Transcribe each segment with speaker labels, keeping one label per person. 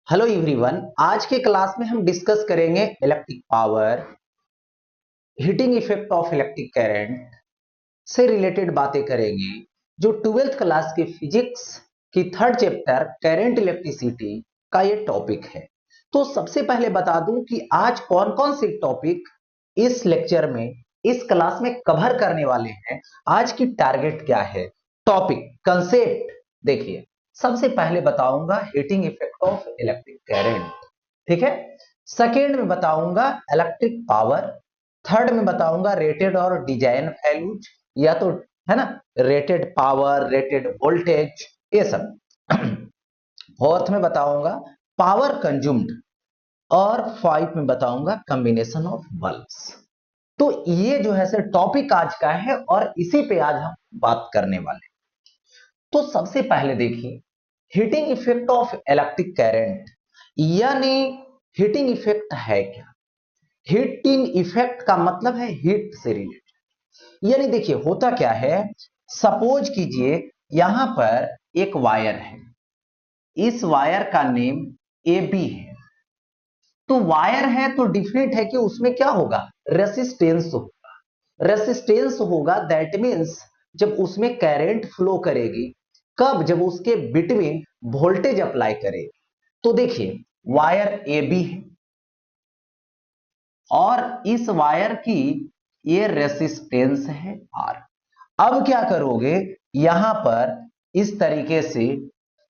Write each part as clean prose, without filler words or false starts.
Speaker 1: Hello everyone. आज के class में हम डिस्कस करेंगे electric power, heating effect of electric current से रिलेटेड बातें करेंगे। जो 12th क्लास के फिजिक्स की थर्ड चैप्टर करंट इलेक्ट्रिसिटी का ये टॉपिक है। तो सबसे पहले बता दूं कि आज कौन कौन से टॉपिक इस लेक्चर में, इस क्लास में कवर करने वाले हैं। आज की टारगेट क्या है, टॉपिक, कंसेप्ट देखिए। सबसे पहले बताऊंगा heating effect of electric current, ठीक है। सेकेंड में बताऊंगा इलेक्ट्रिक पावर। थर्ड में बताऊंगा रेटेड और डिजाइन वैल्यूज, या तो है ना, रेटेड पावर, रेटेड वोल्टेज, ये सब। फोर्थ में बताऊंगा पावर कंज्यूम्ड, और फाइव में बताऊंगा कॉम्बिनेशन ऑफ बल्ब्स। तो ये जो है सर टॉपिक आज का है और इसी पे आज हम बात करने वाले हैं। तो सबसे पहले देखिए heating effect of electric current, यानी हीटिंग इफेक्ट है क्या। हीटिंग इफेक्ट का मतलब है हीट से रिलेटेड। यानी देखिए होता क्या है, सपोज कीजिए यहां पर एक वायर है, इस वायर का नेम ए बी है। तो वायर है तो डिफिनेट है कि उसमें क्या होगा, रेसिस्टेंस होगा। रेसिस्टेंस होगा दैट मीन्स जब उसमें करंट फ्लो करेगी, कब, जब उसके बिटवीन वोल्टेज अप्लाई करेगी। तो देखिए वायर ए बी है और इस वायर की ये रेसिस्टेंस है आर। अब क्या करोगे, यहां पर इस तरीके से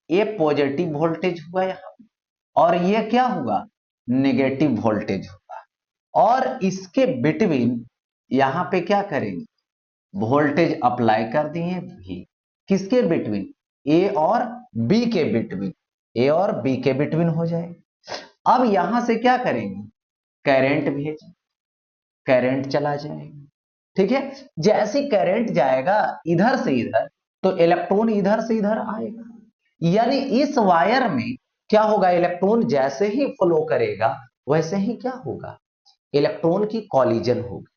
Speaker 1: ये पॉजिटिव वोल्टेज हुआ यहां, और ये क्या हुआ, नेगेटिव वोल्टेज हुआ। और इसके बिटवीन यहां पे क्या करेंगे, वोल्टेज अप्लाई कर दिए भी। किसके बिटवीन, ए और बी के बिटवीन, ए और बी के बिटवीन हो जाए। अब यहां से क्या करेंगे, करंट भेजें, करंट चला जाएगा, ठीक है। जैसे करंट जाएगा इधर से इधर, तो इलेक्ट्रॉन इधर से इधर आएगा। यानी इस वायर में क्या होगा, इलेक्ट्रॉन जैसे ही फ्लो करेगा वैसे ही क्या होगा, इलेक्ट्रॉन की कॉलिजन होगी,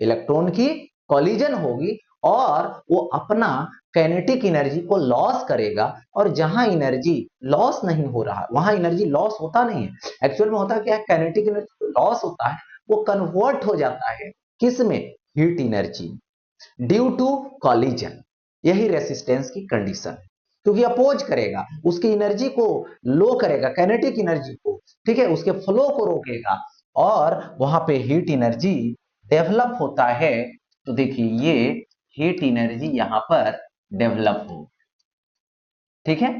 Speaker 1: इलेक्ट्रॉन की कॉलिजन होगी। और वो अपना काइनेटिक एनर्जी को लॉस करेगा। और जहां एनर्जी लॉस नहीं हो रहा, वहां एनर्जी लॉस होता नहीं है। एक्चुअल में होता क्या है, काइनेटिक एनर्जी लॉस होता है, वो कन्वर्ट हो जाता है किस में, heat energy, due to collision. यही रेसिस्टेंस की कंडीशन है, क्योंकि अपोज करेगा, उसकी एनर्जी को लो करेगा, काइनेटिक एनर्जी को, ठीक है, उसके फ्लो को रोकेगा, और वहां पे हीट एनर्जी डेवलप होता है। तो देखिए ये हीट एनर्जी यहां पर डेवलप हो, ठीक है,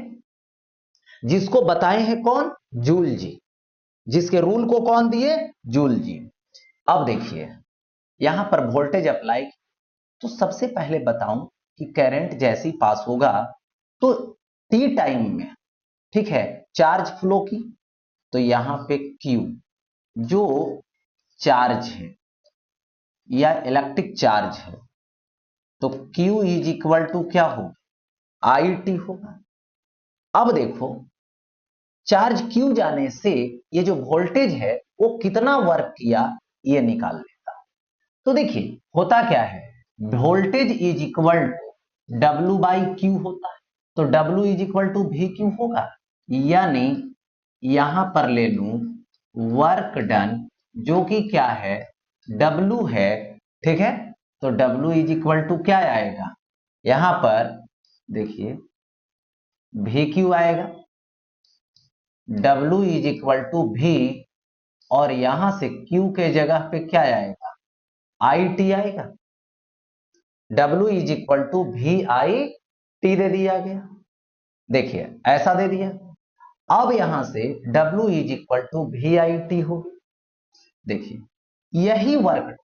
Speaker 1: जिसको बताए हैं कौन, जूल जी। जिसके रूल को कौन दिए, जूल जी। अब देखिए यहां पर वोल्टेज अप्लाई, तो सबसे पहले बताऊं कि करंट जैसी पास होगा तो टी टाइम में, ठीक है, चार्ज फ्लो की। तो यहां पे क्यू जो चार्ज है या इलेक्ट्रिक चार्ज है, तो Q इज इक्वल टू क्या हो, आई टी होगा। अब देखो चार्ज Q जाने से ये जो वोल्टेज है वो कितना वर्क किया, ये निकाल लेता। तो देखिए होता क्या है, voltage is equal to W by Q होता है। तो W is equal to V Q होगा। यानी यहां पर ले लू वर्क डन, जो कि क्या है, डब्ल्यू है, ठीक है। तो डब्ल्यू इज इक्वल टू क्या आएगा, यहां पर देखिए वी क्यू आएगा, W is equal to V, और यहां से क्यू के जगह पे क्या आएगा, आई टी आएगा। W is equal to V I T दे दिया गया, देखिए ऐसा दे दिया। अब यहां से W is equal to V I T होगी। देखिए यही वर्क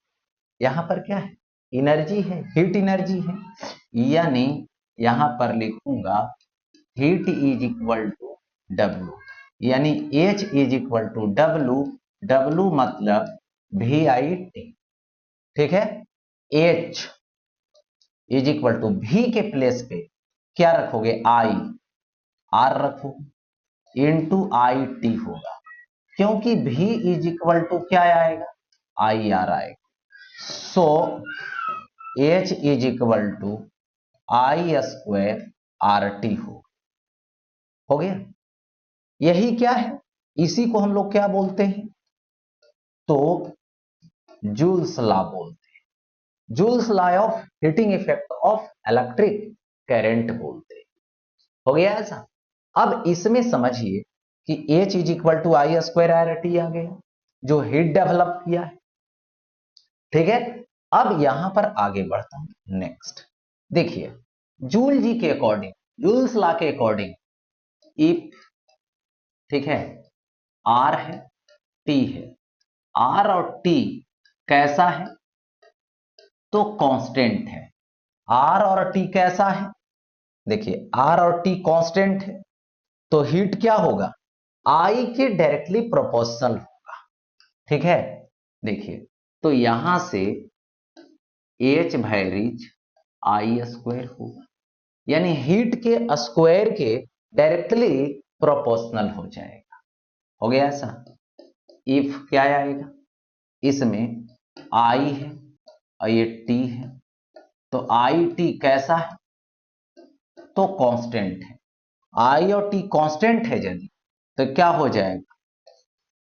Speaker 1: यहां पर क्या है, एनर्जी है, हीट एनर्जी है। यानी यहां पर लिखूंगा heat is equal to W, यानी H is equal to W, W मतलब वी आई टी, ठीक है। H is equal to V के प्लेस पे क्या रखोगे, आई, आर रखोगे, इंटू आई टी होगा, क्योंकि वी इज इक्वल टू क्या आएगा, आई आर आएगा। So H is equal to I square R T हो गया। यही क्या है, इसी को हम लोग क्या बोलते हैं, तो जूल्स लॉ बोलते हैं। Joules law of heating effect of electric current बोलते हैं। हो गया ऐसा। अब इसमें समझिए कि H is equal to I square R T आ गया, जो हीट डेवलप किया है। ठीक है, अब यहां पर आगे बढ़ता हूं। नेक्स्ट देखिए, जूल जी के अकॉर्डिंग, जूल्स लॉ के अकॉर्डिंग, इफ, ठीक है, आर है, टी है, आर और टी कैसा है, तो कांस्टेंट है। आर और टी कैसा है, देखिए आर और टी कांस्टेंट है, तो हीट क्या होगा, आई के डायरेक्टली प्रोपोर्शनल होगा। ठीक है, देखिए तो यहां से एच वैरीज आई स्क्वायर होगा, यानी हीट के स्क्वायर के डायरेक्टली प्रोपोर्शनल हो जाएगा। हो गया ऐसा। इफ क्या आएगा, इसमें आई है और ये टी है, तो आई टी कैसा है, तो कांस्टेंट है। आई और टी कांस्टेंट है यदि, तो क्या हो जाएगा,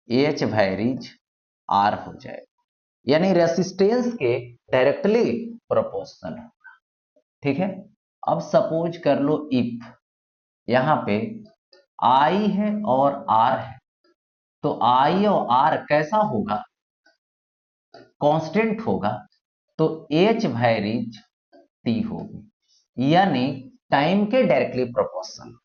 Speaker 1: एच वैरीज आर हो जाएगा, यानी रेसिस्टेंस के डायरेक्टली प्रोपोर्शनल होगा। ठीक है, अब सपोज कर लो इफ यहां पे आई है और आर है, तो आई और आर कैसा होगा, कांस्टेंट होगा, तो एच वैरीज टी होगी, यानी टाइम के डायरेक्टली प्रोपोर्शनल।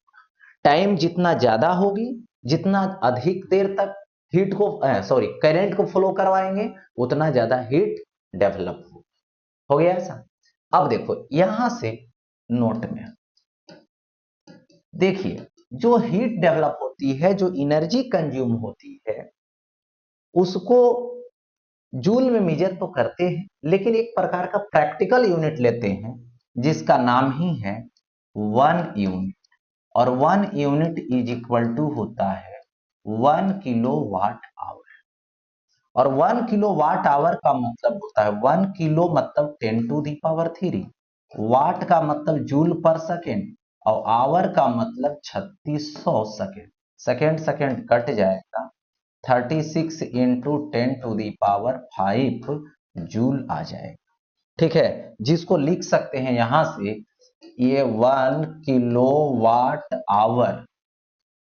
Speaker 1: टाइम जितना ज्यादा होगी, जितना अधिक देर तक हीट को सॉरी करंट को फ्लो करवाएंगे, उतना ज्यादा हीट डेवलप होगी। हो गया ऐसा। अब देखो यहां से नोट में देखिए, जो हीट डेवलप होती है, जो एनर्जी कंज्यूम होती है, उसको जूल में मेजर तो करते हैं, लेकिन एक प्रकार का प्रैक्टिकल यूनिट लेते हैं जिसका नाम ही है 1 यूनिट। और 1 यूनिट इज इक्वल टू होता है 1 किलोवाट आवर। और 1 किलोवाट आवर का मतलब होता है, 1 किलो मतलब 10⁻³ वाट का मतलब जूल पर सेकेंड, और आवर का मतलब 3600 सेकेंड। सेकेंड सेकेंड कट जाएगा, 36 इंटू 10⁵ जूल आ जाएगा। ठीक है, जिसको लिख सकते हैं यहां से, ये 1 किलोवाट आवर,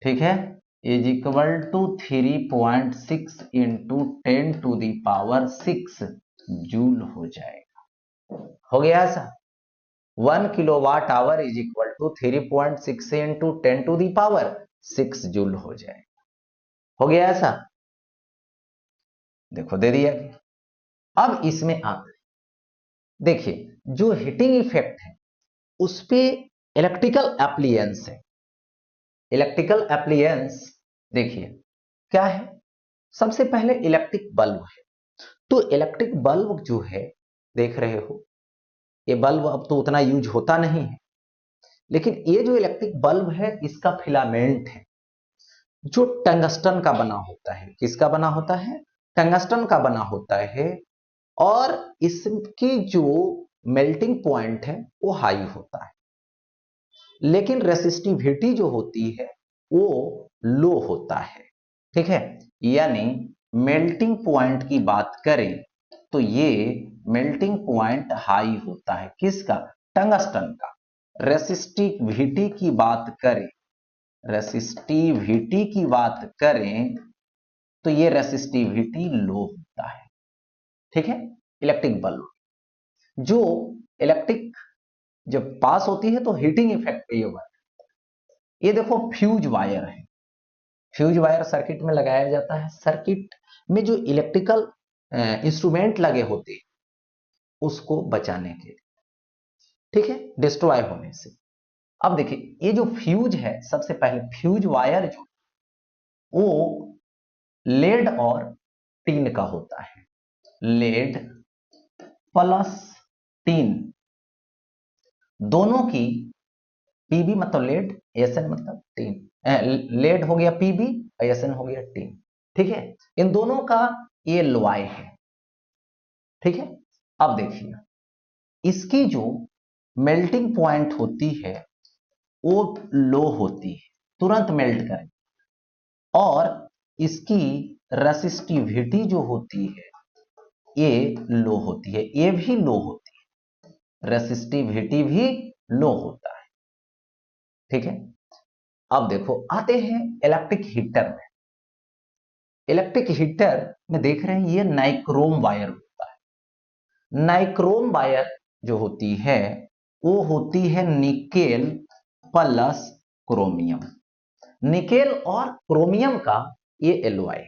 Speaker 1: ठीक है, is equal to 3.6 into 10⁶ joule हो जाएगा। हो गया ऐसा। 1 kilowatt hour is equal to 3.6 into 10⁶ joule हो जाएगा। हो गया ऐसा। देखो दे दिया गया। अब इसमें आते देखिए, जो हीटिंग इफेक्ट है उस पे इलेक्ट्रिकल एप्लियंस है। इलेक्ट्रिकल एप्लियंस देखिए क्या है, सबसे पहले इलेक्ट्रिक बल्ब है। तो इलेक्ट्रिक बल्ब जो है, देख रहे हो, ये बल्ब अब तो उतना यूज होता नहीं है, लेकिन ये जो इलेक्ट्रिक बल्ब है इसका फिलामेंट है जो टंगस्टन का बना होता है। किसका बना होता है, टंगस्टन का बना होता है। और इसकी जो मेल्टिंग पॉइंट है वो हाई होता है, लेकिन रेसिस्टिविटी जो होती है वो लो होता है। ठीक है, यानी मेल्टिंग पॉइंट की बात करें तो ये मेल्टिंग पॉइंट हाई होता है, किसका, टंगस्टन का। रेसिस्टिविटी की बात करें, रेसिस्टिविटी की बात करें तो ये रेसिस्टिविटी लो होता है। ठीक है, इलेक्ट्रिक बल्ब जो इलेक्ट्रिक जब पास होती है तो हीटिंग इफेक्ट पे ये हुआ। ये देखो फ्यूज वायर है, फ्यूज वायर सर्किट में लगाया जाता है। सर्किट में जो इलेक्ट्रिकल इंस्ट्रूमेंट लगे होते हैं उसको बचाने के लिए, ठीक है, डिस्ट्रॉय होने से। अब देखिए ये जो फ्यूज है, सबसे पहले फ्यूज वायर जो वो लेड और टीन का होता है। लेड प्लस टीन दोनों की, पीबी मतलब लेड, एसएन मतलब टीन। लेड हो गया पीबी, एसएन हो गया टीन। ठीक है, इन दोनों का ये लॉय है। ठीक है, अब देखिए इसकी जो मेल्टिंग पॉइंट होती है वो लो होती है, तुरंत मेल्ट करें। और इसकी रेसिस्टिविटी जो होती है ये लो होती है, ये भी लो होती है, रेसिस्टिविटी भी लो होता है। ठीक है, अब देखो आते हैं इलेक्ट्रिक हीटर में। इलेक्ट्रिक हीटर में देख रहे हैं ये नाइक्रोम वायर होता है। नाइक्रोम वायर जो होती है वो होती है निकेल प्लस क्रोमियम। निकेल और क्रोमियम का ये एलॉय।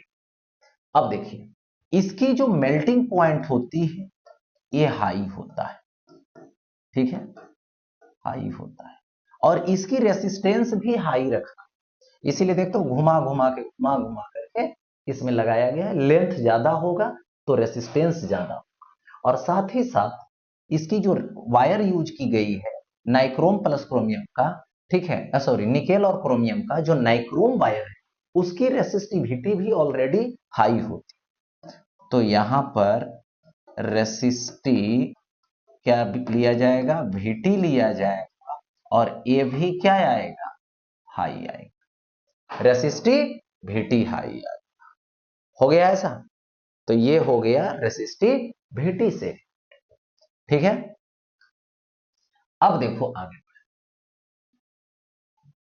Speaker 1: अब देखिए इसकी जो मेल्टिंग पॉइंट होती है ये हाई होता है। ठीक है, हाई होता है और इसकी रेसिस्टेंस भी हाई रखा, इसीलिए देखते हो घुमा घुमा करके इसमें लगाया गया है। लेंथ ज्यादा होगा तो रेसिस्टेंस ज्यादा होगा। और साथ ही साथ इसकी जो वायर यूज की गई है नाइक्रोम प्लस क्रोमियम का, ठीक है, सॉरी निकेल और क्रोमियम का जो नाइक्रोम वायर है उसकी रेसिस्टिविटी भी ऑलरेडी हाई होती। तो यहां पर रेसिस्टिव क्या लिया जाएगा, वीटी लिया जाएगा और ये भी क्या आएगा, हाई आएगा। रेसिस्टिव वीटी हाई आएगा। हो गया ऐसा, तो ये हो गया रेसिस्टिव वीटी से। ठीक है, अब देखो आगे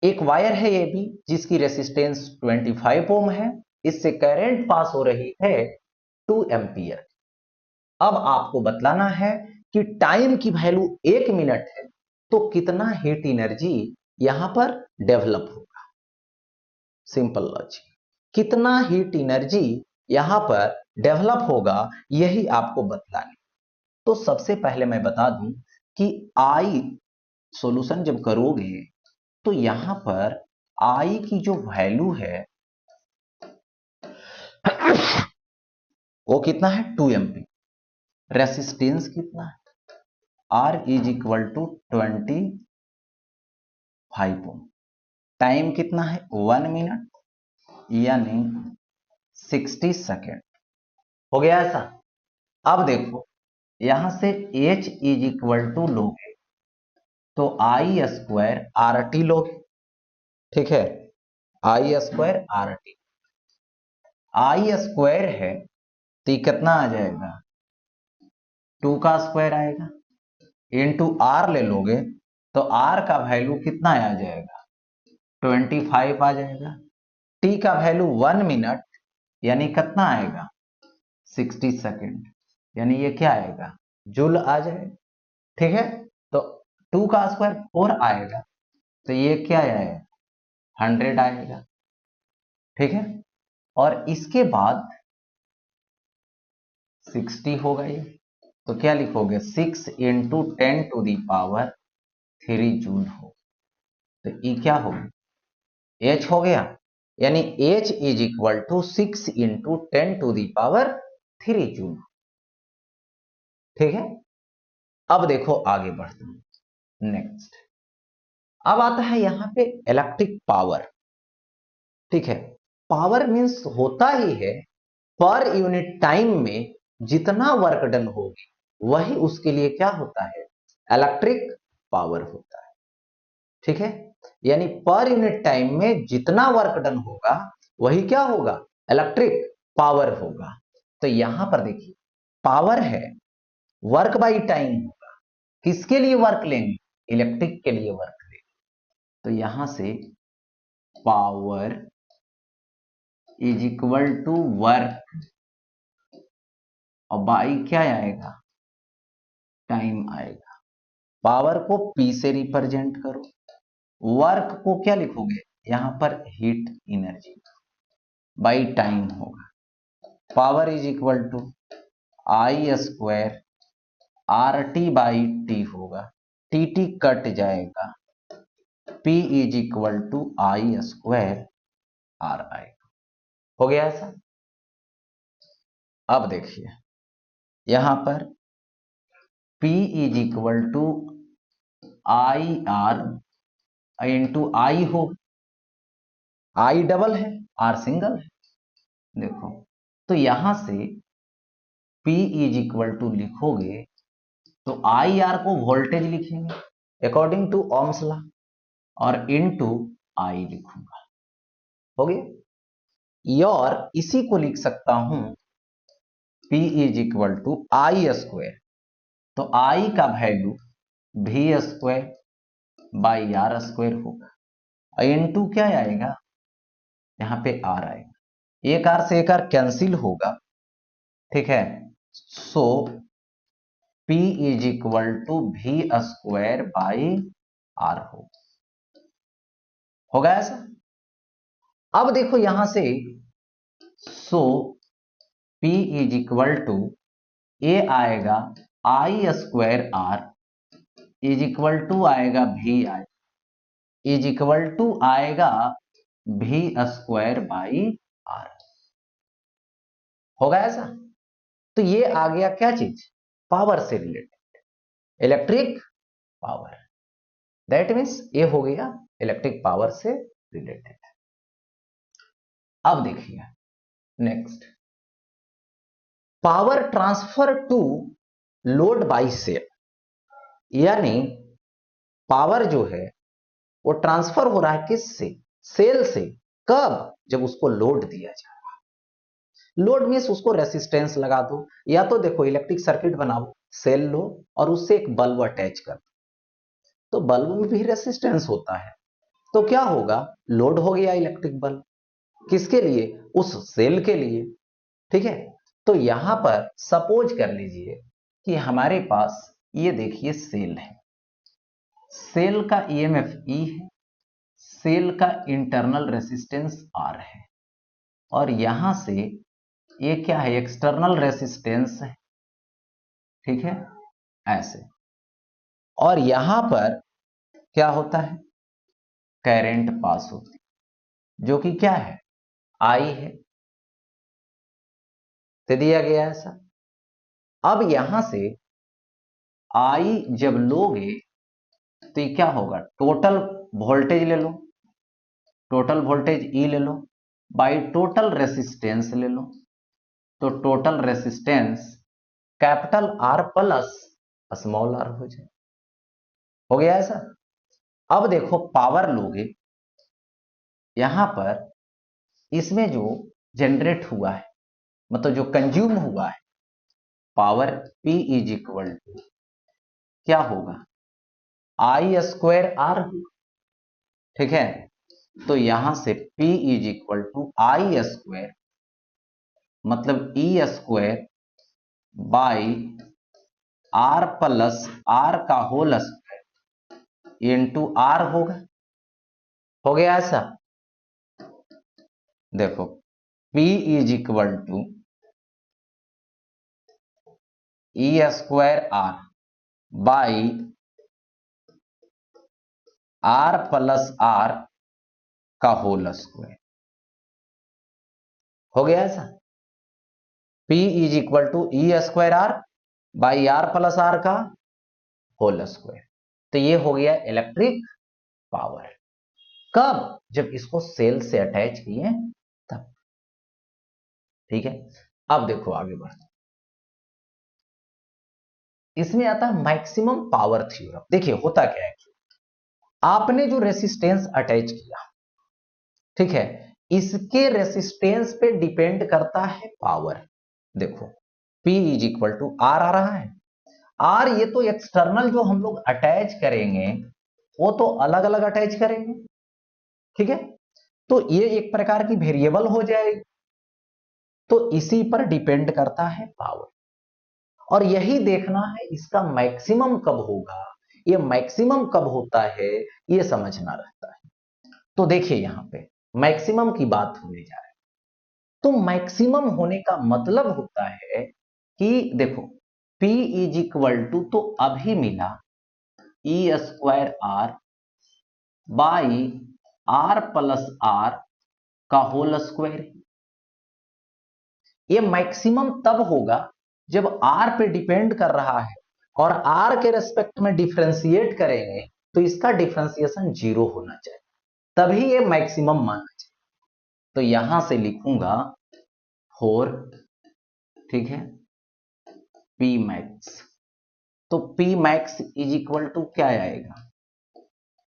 Speaker 1: एक वायर है ये भी जिसकी रेसिस्टेंस 25 ओम है, इससे करंट पास हो रही है 2 एम्पियर। अब आपको बतलाना है कि टाइम की वैल्यू 1 मिनट है तो कितना हीट एनर्जी यहां पर डेवलप होगा। सिंपल लॉजिक, कितना हीट एनर्जी यहां पर डेवलप होगा यही आपको बतलानी। तो सबसे पहले मैं बता दूं कि आई सॉल्यूशन जब करोगे तो यहां पर आई की जो वैल्यू है वो कितना है 2 एम्पी। रेसिस्टेंस कितना है, R is equal to 25 ohm. Time कितना है 1 मिनट यानी 60 सेकेंड। हो गया ऐसा। अब देखो यहां से H इज इक्वल टू लोगे तो आई स्क्वायर आर टी लोगे। ठीक है, आई स्क्वायर आर टी, आई स्क्वायर है तो ये कितना आ जाएगा 2 का स्क्वायर आएगा, इंटू आर ले लोगे तो आर का वैल्यू कितना आ जाएगा 25 आ जाएगा। टी का वैल्यू 1 मिनट यानी कितना आएगा 60 सेकेंड, यानी ये क्या आएगा जूल आ जाएगा। ठीक है, तो 2 का स्क्वायर 4 आएगा तो ये क्या आएगा 100 आएगा। ठीक है, और इसके बाद 60 होगा ये, तो क्या लिखोगे 6 into 10 to the power 3 joule हो। तो ये क्या होगा H हो गया, यानी H is equal to 6 into 10 to the power 3 joule. ठीक है, अब देखो आगे बढ़ते हैं नेक्स्ट। अब आता है यहां पे इलेक्ट्रिक पावर। ठीक है, पावर मींस होता ही है पर यूनिट टाइम में जितना वर्क डन होगी वही उसके लिए क्या होता है इलेक्ट्रिक पावर होता है। ठीक है, यानी पर यूनिट टाइम में जितना वर्क डन होगा वही क्या होगा इलेक्ट्रिक पावर होगा। तो यहां पर देखिए पावर है वर्क बाई टाइम होगा, किसके लिए वर्क लेंगे इलेक्ट्रिक के लिए वर्क लेंगे। तो यहां से power is equal to work और बाई क्या आएगा टाइम आएगा। पावर को P से रिप्रेजेंट करो, वर्क को क्या लिखोगे यहां पर हीट एनर्जी बाई टाइम होगा। Power is equal to I square R T by T होगा, टी टी कट जाएगा, P is equal to I square R आएगा। हो गया ऐसा। अब देखिए यहां पर P is equal to I R into I हो, आई डबल है आर सिंगल है। देखो तो यहां से P इज इक्वल टू लिखोगे तो आई आर को वोल्टेज लिखेंगे अकॉर्डिंग टू ओम्स लॉ और इनटू आई लिखूंगा। हो गया। और इसी को लिख सकता हूं P is equal to I square, तो आई का वैल्यू भी स्क्वायर बाई आर स्क्वायर होगा, इनटू क्या आएगा, यहां पे आर आएगा, एक आर से एक आर कैंसिल होगा, ठीक है। So P is equal to V square by R होगा ऐसा। अब देखो यहां से, so P is equal to ए आएगा I square R is equal to आएगा V I is equal to आएगा भी स्क्वायर बाई आर, होगा ऐसा। तो ये आ गया क्या चीज, पावर से related, electric power, that means ये हो गया इलेक्ट्रिक पावर से रिलेटेड। अब देखिए next, power transfer to load by cell, यानी पावर जो है वो ट्रांसफर हो रहा है किससे, सेल से, कब, जब उसको लोड दिया जाए। लोड मीन्स उसको रेसिस्टेंस लगा दो, या तो देखो इलेक्ट्रिक सर्किट बनाओ, सेल लो और उससे एक बल्ब अटैच कर दो, तो बल्ब में भी रेसिस्टेंस होता है, तो क्या होगा, लोड हो गया इलेक्ट्रिक बल्ब, किसके लिए, उस सेल के लिए, ठीक है। तो यहां पर सपोज कर लीजिए कि हमारे पास ये देखिए सेल है, सेल का ईएमएफ ई है, सेल का इंटरनल रेसिस्टेंस आर है, और यहां से ये क्या है, एक्सटर्नल रेसिस्टेंस है, ठीक है ऐसे, और यहां पर क्या होता है, करंट पास होती है, जो कि क्या है, आई है, तो दिया गया ऐसा। अब यहां से आई जब लोगे तो ये क्या होगा, टोटल वोल्टेज ले लो, टोटल वोल्टेज ई ले लो बाई टोटल रेसिस्टेंस ले लो, तो total resistance capital R plus small R हो जाए, हो गया ऐसा। अब देखो पावर लोगे, यहां पर इसमें जो जनरेट हुआ है, मतलब जो कंज्यूम हुआ है power, P is equal to क्या होगा, आई स्क्वायर आर, ठीक है। तो यहां से P is equal to I square, मतलब E square by R plus R का होल स्क्वायर इंटू आर होगा, हो गया ऐसा। देखो P is equal to E square R by R plus R का होल स्क्वायर, हो गया ऐसा। P is equal to E square R by R plus R का होल स्क्वायर, तो ये हो गया इलेक्ट्रिक पावर, कब, जब इसको सेल से अटैच किए तब, ठीक है। अब देखो आगे बढ़ते, इसमें आता है मैक्सिमम पावर थ्योरम। देखिए होता क्या है, आपने जो रेसिस्टेंस अटैच किया, ठीक है, इसके रेसिस्टेंस पे डिपेंड करता है पावर। देखो P is equal to R आ रहा है, आर ये तो एक्सटर्नल जो हम लोग अटैच करेंगे वो तो अलग अलग अटैच करेंगे, ठीक है, तो ये एक प्रकार की वेरिएबल हो जाएगी, तो इसी पर डिपेंड करता है पावर, और यही देखना है इसका मैक्सिमम कब होगा, ये मैक्सिमम कब होता है ये समझना रहता है। तो देखिए यहां पे मैक्सिमम की बात होने जा रही है, तो मैक्सिमम होने का मतलब होता है कि देखो P इज इक्वल टू तो अभी मिला E square R by R plus R का होल स्क्वायर, ये मैक्सिमम तब होगा जब आर पे डिपेंड कर रहा है और आर के रेस्पेक्ट में डिफरेंशिएट करेंगे तो इसका डिफरेंशिएशन 0 होना चाहिए, तभी ये मैक्सिमम माना चाहिए। तो यहां से लिखूंगा 4, ठीक है, P मैक्स, तो P max is equal to क्या आएगा,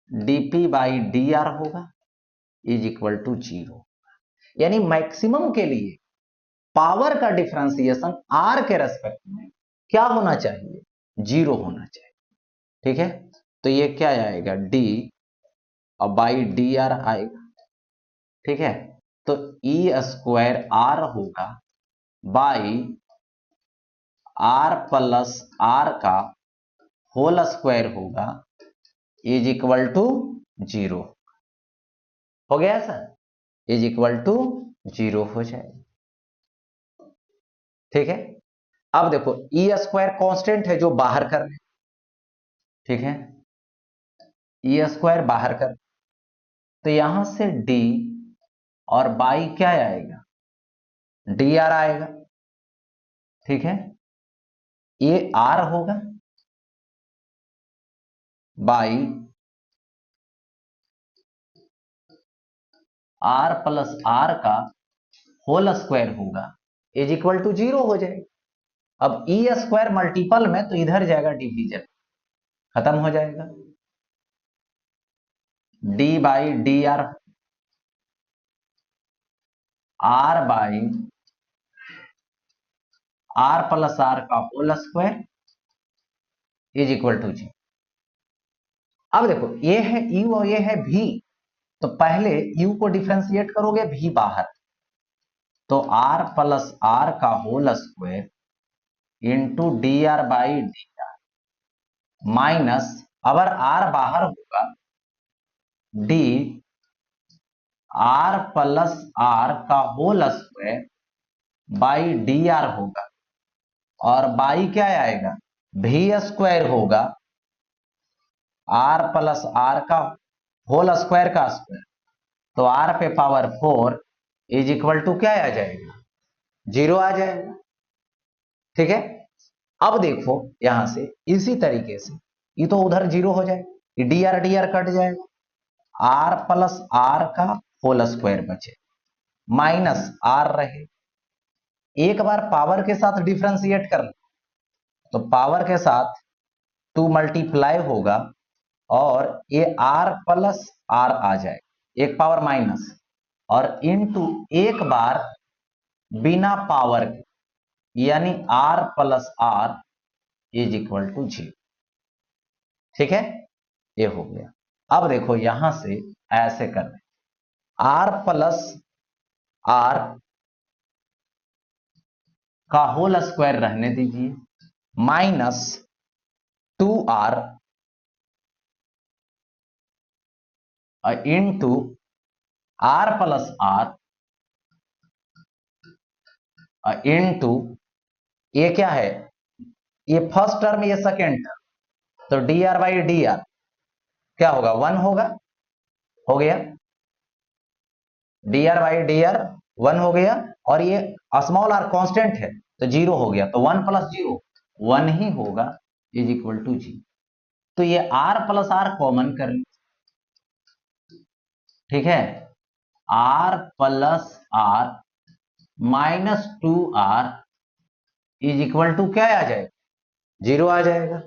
Speaker 1: dp बाई डी आर होगा इज इक्वल टू 0, यानी मैक्सिमम के लिए पावर का डिफरेंशिएशन आर के रेस्पेक्ट में क्या होना चाहिए, 0 होना चाहिए। ठीक है, तो ये क्या आएगा, डी और बाई डी आर आएगा। ठीक है, तो ई स्क्वायर आर होगा बाई आर प्लस आर का होल स्क्वायर होगा इज इक्वल टू 0। हो गया सर, इज इक्वल टू 0 हो जाएगा। ठीक है, अब देखो ई स्क्वायर कांस्टेंट है जो बाहर कर ले। ठीक है, ई स्क्वायर बाहर कर, तो यहां से डी और बाई क्या आएगा, डी आर आएगा। ठीक है, ये आर होगा बाई आर प्लस आर का होल स्क्वायर होगा इज इक्वल टू 0 हो जाएगा। अब ई स्क्वायर मल्टीपल में तो इधर जाएगा डिवीजन, खत्म हो जाएगा, d by D r, R by R plus R का whole square is equal to 0। अब देखो ये है यू और ये है भी, तो पहले यू को डिफ्रेंशिएट करोगे, भी बाहर, तो आर प्लस आर का whole square into D R by D R minus, अगर आर बाहर होगा, डी आर प्लस आर का whole square by D R होगा, और बाई क्या आएगा, भी स्क्वायर होगा आर प्लस आर का होल स्क्वायर का स्क्वायर, तो आर पे पावर 4 इज इक्वल टू क्या आ जाएगा, 0 आ जाएगा। ठीक है, अब देखो यहां से इसी तरीके से ये तो उधर 0 हो जाए, डी आर कट जाएगा, आर प्लस आर का होल स्क्वायर बचे माइनस आर रहे, एक बार पावर के साथ डिफ्रेंशिएट कर लो तो पावर के साथ 2 मल्टीप्लाई होगा और ये आर प्लस आर आ जाए, एक पावर माइनस, और इनटू एक बार बिना पावर के, यानी R plus R is equal to 0। ठीक है, ये हो गया। अब देखो यहां से ऐसे कर रहे, आर प्लस आर का होल स्क्वायर रहने दीजिए minus 2r into R plus R into ये क्या है, ये फर्स्ट टर्म ये सेकेंड टर्म, तो D R by D R क्या होगा, 1 होगा, हो गया, D R by D R 1 हो गया, और ये स्मॉल आर कांस्टेंट है तो 0 हो गया, तो 1 प्लस 0 1 ही होगा इज इक्वल टू 0। तो ये आर प्लस आर कॉमन कर ली। ठीक है, R plus R minus 2r is equal to क्या आ जाएगा, 0 आ जाएगा।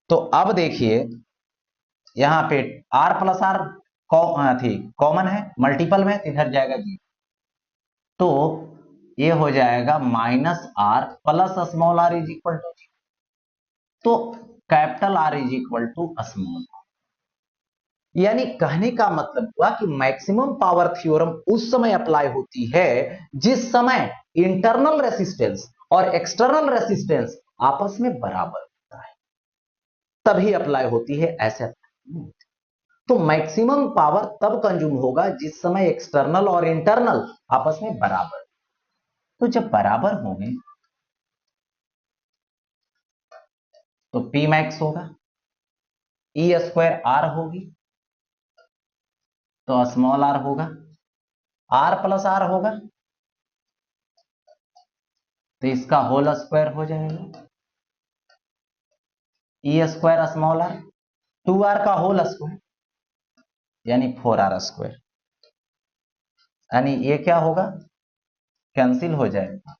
Speaker 1: तो अब देखिए यहां पे r प्लस आर थी कॉमन है, मल्टीपल में इधर जाएगा 0, तो ये हो जाएगा minus R plus small R is equal to 0, तो capital R is equal to small R. यानी कहने का मतलब हुआ कि मैक्सिमम पावर थ्योरम उस समय अप्लाई होती है जिस समय इंटरनल रेसिस्टेंस और एक्सटर्नल रेसिस्टेंस आपस में बराबर होता है, तभी अप्लाई होती है, ऐसे तो मैक्सिमम पावर तब कंज्यूम होगा जिस समय एक्सटर्नल और इंटरनल आपस में बराबर, तो जब बराबर होंगे तो पी मैक्स होगा, ई स्क्वायर आर होगी तो स्मॉल आर होगा, आर प्लस आर होगा तो इसका होल स्क्वायर हो जाएगा, E square small are 2r का होल स्क्वायर यानी 4r स्क्वायर, यानी ये क्या होगा, कैंसिल हो जाएगा,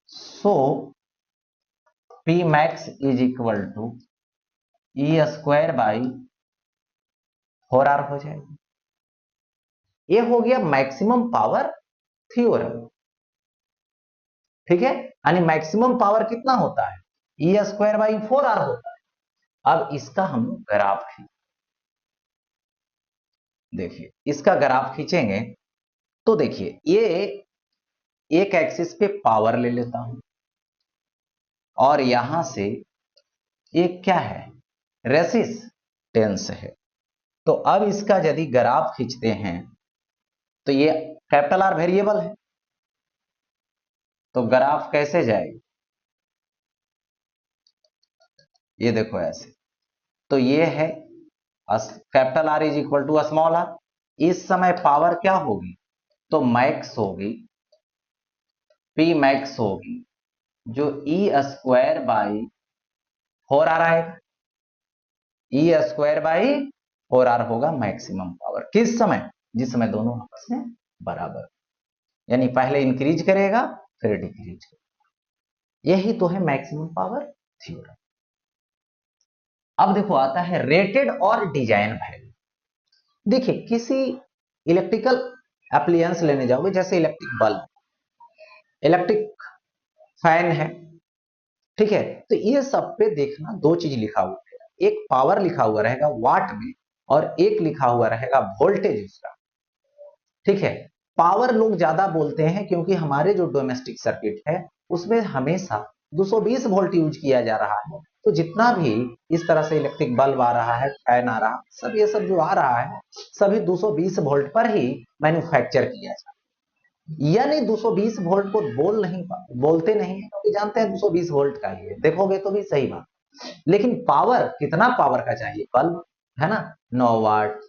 Speaker 1: so P max is equal to E square by 4r हो जाएगा। ये हो गया मैक्सिमम पावर थ्योरम। ठीक है, यानी मैक्सिमम पावर कितना होता है, E²/4R होता है। अब इसका हम ग्राफ खींच, देखिए इसका ग्राफ खींचेंगे तो देखिए ये एक एक्सिस पे पावर ले लेता हूं और यहां से एक क्या है, रेसिस्टेंस है। तो अब इसका यदि ग्राफ खींचते हैं तो ये कैपिटल आर वेरिएबल है, तो ग्राफ कैसे जाएगी, ये देखो ऐसे। तो ये है capital R is equal to small R. इस समय पावर क्या होगी, तो मैक्स होगी, पी मैक्स होगी, जो E²/4R आएगा। E²/4R होगा मैक्सिमम पावर। किस समय, जिस समय दोनों आपस में बराबर, यानी पहले इंक्रीज करेगा फिर डिक्रीज करेगा। यही तो है मैक्सिमम पावर थ्योरम। अब देखो आता है रेटेड और डिजाइन वैल्यू। देखिए किसी इलेक्ट्रिकल एप्लायंस लेने जाओगे, जैसे इलेक्ट्रिक बल्ब, इलेक्ट्रिक फैन है, ठीक है, तो ये सब पे देखना दो चीज लिखा हुआ है, एक पावर लिखा हुआ रहेगा वाट में और एक लिखा हुआ रहेगा वोल्टेज उसका। ठीक है, पावर लोग ज्यादा बोलते हैं क्योंकि हमारे जो डोमेस्टिक सर्किट है उसमें हमेशा 220 वोल्ट यूज किया जा रहा है। तो जितना भी इस तरह से इलेक्ट्रिक बल्ब आ रहा है, फैन आ रहा, सब ये सब जो आ रहा है सभी 220 वोल्ट पर ही मैन्युफैक्चर किया जाता है। यानी 220 वोल्ट को बोलते नहीं है क्योंकि जानते हैं 220 वोल्ट का ही है, देखोगे तो भी सही बात। लेकिन पावर कितना पावर का चाहिए, बल्ब है ना 9 वाट,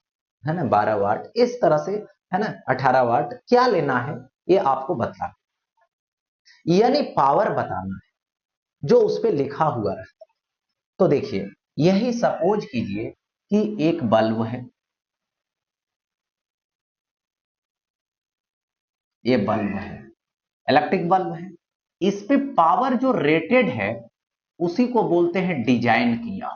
Speaker 1: है ना 12 वाट, इस तरह से, है ना 18 वाट, क्या लेना है ये आपको बता, यानी पावर बताना है जो उस पर लिखा हुआ रहता है। तो देखिए यही सपोज कीजिए कि एक बल्ब है, ये बल्ब है, इलेक्ट्रिक बल्ब है, इस पे पावर जो रेटेड है उसी को बोलते हैं डिजाइन किया,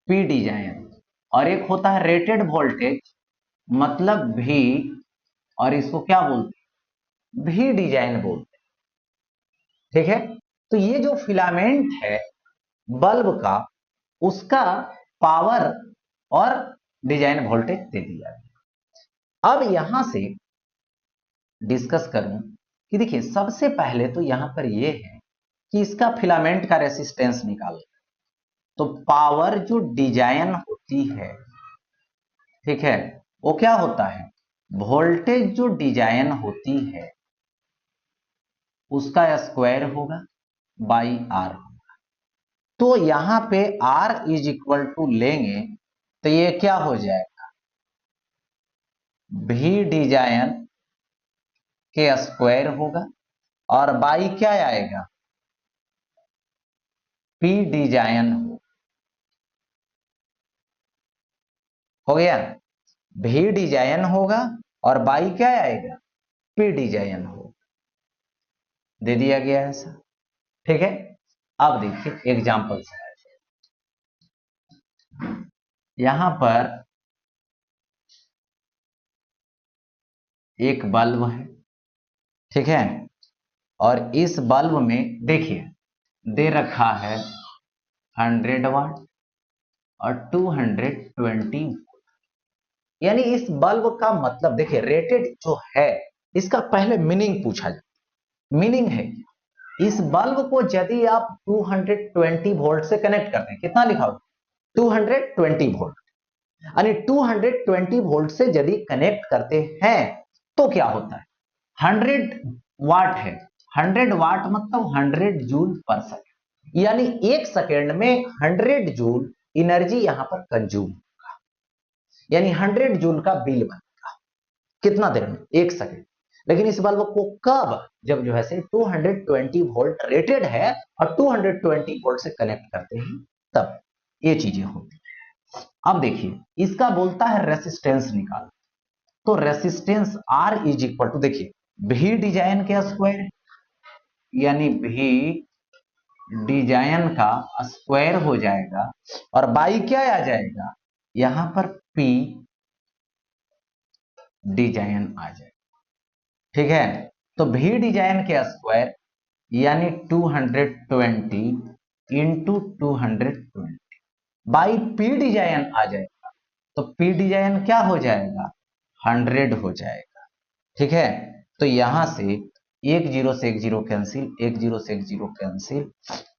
Speaker 1: पी डिजाइन। और एक होता है रेटेड वोल्टेज, मतलब भी, और इसको क्या बोलते हैं, भी डिजाइन बोलते हैं। ठीक है, तो ये जो फिलामेंट है बल्ब का, उसका पावर और डिजाइन वोल्टेज दे दिया गया। अब यहां से डिस्कस करूं कि देखिए सबसे पहले तो यहां पर ये है कि इसका फिलामेंट का रेसिस्टेंस निकाल, तो पावर जो डिजाइन होती है, ठीक है, वो क्या होता है, वोल्टेज जो डिजाइन होती है उसका स्क्वायर होगा बाई आर। तो यहां पे R इज इक्वल टू लेंगे तो ये क्या हो जाएगा, भी डिजाइन के स्क्वायर होगा और बाई क्या आएगा, पी डिजाइन हो गया, भी डिजाइन होगा और बाई क्या आएगा, पी डिजाइन हो, दे दिया गया ऐसा। ठीक है, अब देखिए एग्जांपल से, यहां पर एक बल्ब है, ठीक है, और इस बल्ब में देखिए दे रखा है 100 वाट और 220, यानी इस बल्ब का मतलब देखिए रेटेड जो है इसका पहले मीनिंग पूछा जाए। मीनिंग है इस बल्ब को यदि आप 220 वोल्ट से कनेक्ट करते हैं, कितना लिखा हो 220 वोल्ट, यानी 220 वोल्ट से यदि कनेक्ट करते हैं तो क्या होता है, 100 वाट है, 100 वाट मतलब 100 जूल पर सेकेंड, यानी एक सेकेंड में 100 जूल एनर्जी यहां पर कंज्यूम, यानी 100 जूल का बिल बनेगा कितना देर में, एक सेकेंड। लेकिन इस बल्ब को कब, जब जो है से 220 वोल्ट रेटेड है और 220 वोल्ट से कनेक्ट करते हैं तब ये चीजें होती है। अब देखिए इसका बोलता है रेसिस्टेंस निकाल, तो resistance R is equal to, देखिए भी डिजाइन के स्क्वायर, यानी भी डिजाइन का स्क्वायर हो जाएगा और बाई क्या आ जाएगा, यहां पर P डिजाइन आ जाएगा। ठीक है। तो भी डिजाइन के स्क्वायर यानी 220 इंटू 220 बाई पी डिजाइन आ जाएगा। तो पी डिजाइन क्या हो जाएगा, 100 हो जाएगा। ठीक है। तो यहां से एक जीरो से एक जीरो कैंसिल, एक जीरो से एक जीरो कैंसिल,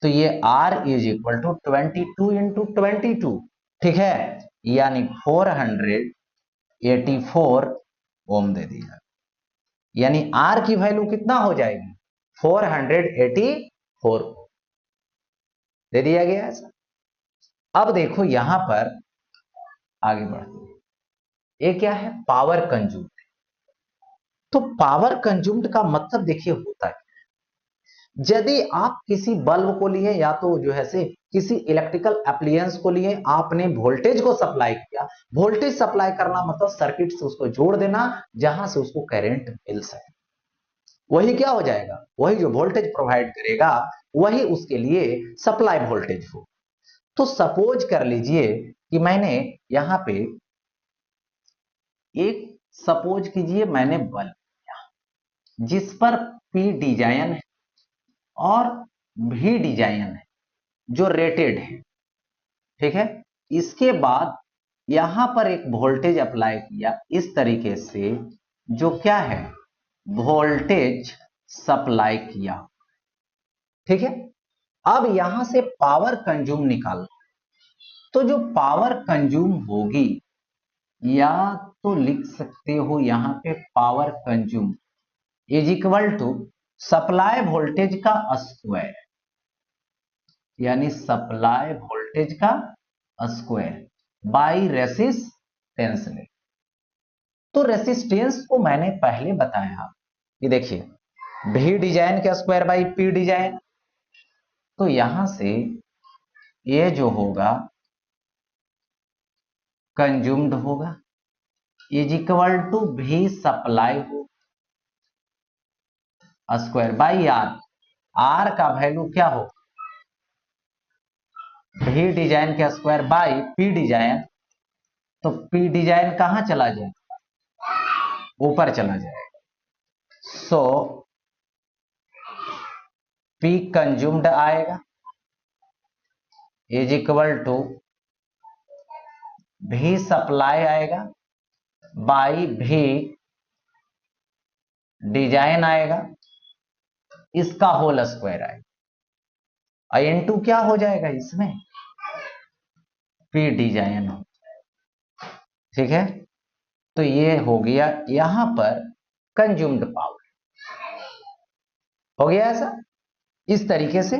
Speaker 1: तो ये R is equal to 22 into 22। ठीक है, यानी 484 ओम दे दिया। यानी R की वैल्यू कितना हो जाएगी, 484 दे दिया गया है। अब देखो यहां पर आगे बढ़ते हैं, ये क्या है, पावर कंज्यूम। तो पावर कंज्यूम्ड का मतलब देखिए होता है, यदि आप किसी बल्ब को लिए या तो जो है से किसी इलेक्ट्रिकल अप्लायंस को लिए, आपने वोल्टेज को सप्लाई किया, वोल्टेज सप्लाई करना मतलब सर्किट से उसको जोड़ देना जहां से उसको करंट मिल सके, वही क्या हो जाएगा, वही जो वोल्टेज प्रोवाइड करेगा वही उसके लिए सप्लाई वोल्टेज हो। तो सपोज कर लीजिए कि मैंने यहां पे एक, सपोज कीजिए मैंने बल्ब जिस पर पी डिजाइन है और भी डिजाइन है जो रेटेड है। ठीक है, इसके बाद यहां पर एक वोल्टेज अप्लाई किया इस तरीके से, जो क्या है, वोल्टेज सप्लाई किया। ठीक है, अब यहां से पावर कंज्यूम निकाल, तो जो पावर कंज्यूम होगी, या तो लिख सकते हो यहां पे power consume is equal to supply voltage का स्क्वायर, यानी सप्लाई वोल्टेज का स्क्वायर बाई रेसिस्टेंस में। तो रेसिस्टेंस को मैंने पहले बताया कि देखिए भी डिजाइन का स्क्वायर बाई पी डिजाइन, तो यहां से ये जो होगा कंज्यूम्ड होगा इज इक्वल टू भी सप्लाई हो स्क्वायर बाई आर। आर का वैल्यू क्या हो, भी डिजाइन के स्क्वायर बाई पी डिजाइन, तो पी डिजाइन कहां चला जाए, ऊपर चला जाएगा। सो पी कंज्यूम्ड आएगा इज इक्वल टू भी सप्लाई आएगा बाई भी डिजाइन आएगा, इसका होल स्क्वायर आएगा। इनटू क्या हो जाएगा इसमें, पी डिजाइन हो। ठीक है, तो ये हो गया यहां पर कंज्यूम्ड पावर, हो गया ऐसा इस तरीके से।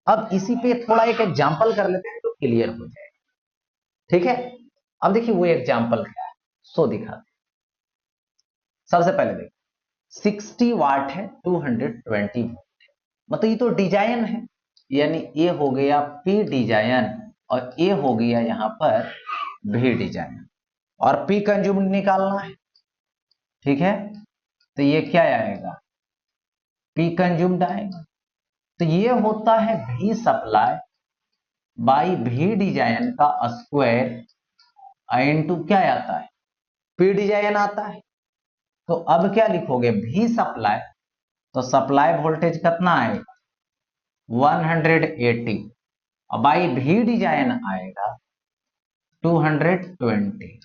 Speaker 1: अब इसी पे थोड़ा एक एग्जांपल कर लेते हैं तो क्लियर हो जाएगा। ठीक है, अब देखिए वो एग्जांपल क्या है, सो दिखाते हैं। सबसे पहले देखिए 60 वाट है, 220 वोल्ट, मतलब ये तो डिजाइन है, यानी ये हो गया पी डिजाइन और ये हो गया यहां पर भी डिजाइन, और पी कंज्यूम निकालना है। ठीक है, तो ये क्या आएगा, पी कंज्यूम्ड आएगा। तो ये होता है भी सप्लाई बाई भी डिजाइन का स्क्वायर इनटू क्या आता है, पी डिजाइन आता है। तो अब क्या लिखोगे, भी सप्लाई, तो सप्लाई वोल्टेज कितना आएगा 180, और बाई भी डिजाइन आएगा 220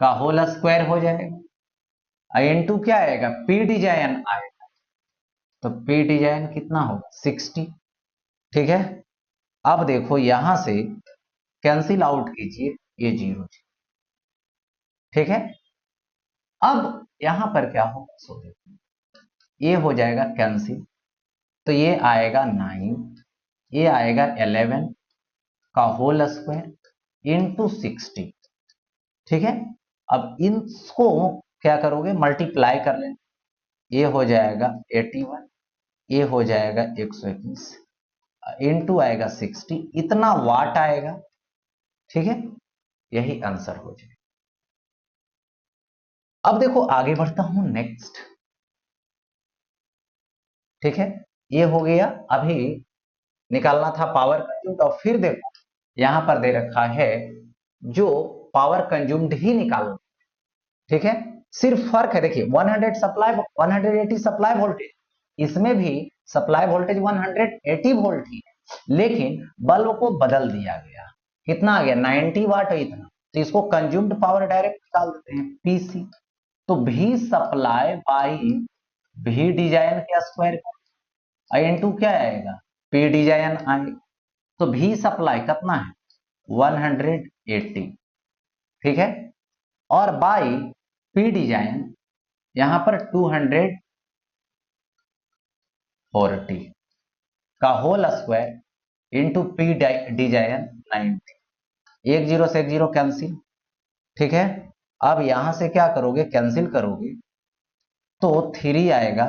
Speaker 1: का होल स्क्वायर हो जाएगा। इनटू क्या आएगा, पी डिजाइन आएगा, तो पी डिजाइन कितना होगा 60। ठीक है, अब देखो यहां से कैंसिल आउट कीजिए, ये जीरो। ठीक है, अब यहां पर क्या होगा, सो देखो ये हो जाएगा कैंसिल, तो ये आएगा 9, ये आएगा 11 का होल स्क्वायर इंटू 60। ठीक है, अब इसको क्या करोगे, मल्टीप्लाई कर लेना, ये हो जाएगा 81, ये हो जाएगा 121 इंटू आएगा 60, इतना वाट आएगा। ठीक है, यही आंसर हो जाएगा। अब देखो आगे बढ़ता हूं नेक्स्ट। ठीक है, ये हो गया, अभी निकालना था पावर कंज्यूम्ड, और फिर देखो यहां पर दे रखा है जो पावर कंज्यूम्ड ही निकालना। ठीक है, सिर्फ फर्क है, देखिए 100 सप्लाई 180 सप्लाई वोल्टेज, इसमें भी सप्लाई वोल्टेज 180 वोल्ट ही है, लेकिन बल्ब को बदल दिया गया, कितना आ गया 90 वाट है इतना, तो इसको कंज्यूम्ड पावर डायरेक्ट डाल देते हैं पीसी। तो भी सप्लाई बाई भी डिजाइन के स्क्वायर इंटू क्या आएगा पी डिजाइन आएगा, तो भी सप्लाई कितना है 180, ठीक है, और बाई पी डिजाइन यहां पर 240 का whole square into P design 90, एक जीरो से एक जीरो कैंसिल, ठीक है। अब यहां से क्या करोगे कैंसिल करोगे तो 3 आएगा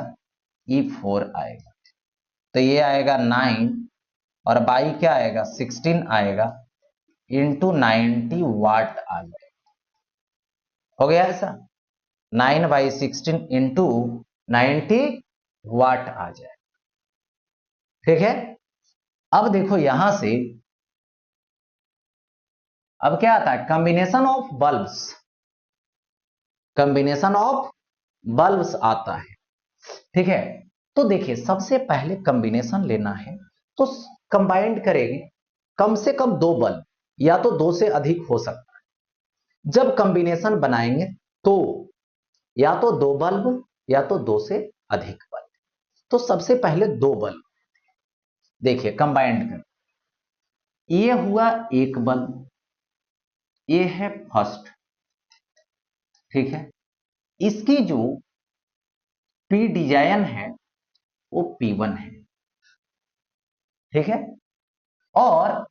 Speaker 1: E4 आएगा, तो ये आएगा 9 और बाई क्या आएगा 16 आएगा इंटू 90 वाट आ जाएगा, हो गया ऐसा 9/16 इंटू 90 वाट आ जाए, ठीक है। अब देखो यहां से अब क्या आता है combination of bulbs, combination of bulbs आता है, ठीक है। तो देखिए सबसे पहले कॉम्बिनेशन लेना है तो कंबाइंड करेंगे कम से कम दो बल्ब या तो दो से अधिक हो सकता है, जब कॉम्बिनेशन बनाएंगे तो या तो दो बल्ब या तो दो से अधिक बल्ब, तो सबसे पहले दो बल्ब देखिए कंबाइंड कर, ये हुआ एक बल्ब, ये है फर्स्ट, ठीक है, इसकी जो पी डिजाइन है वो P1 है, ठीक है, और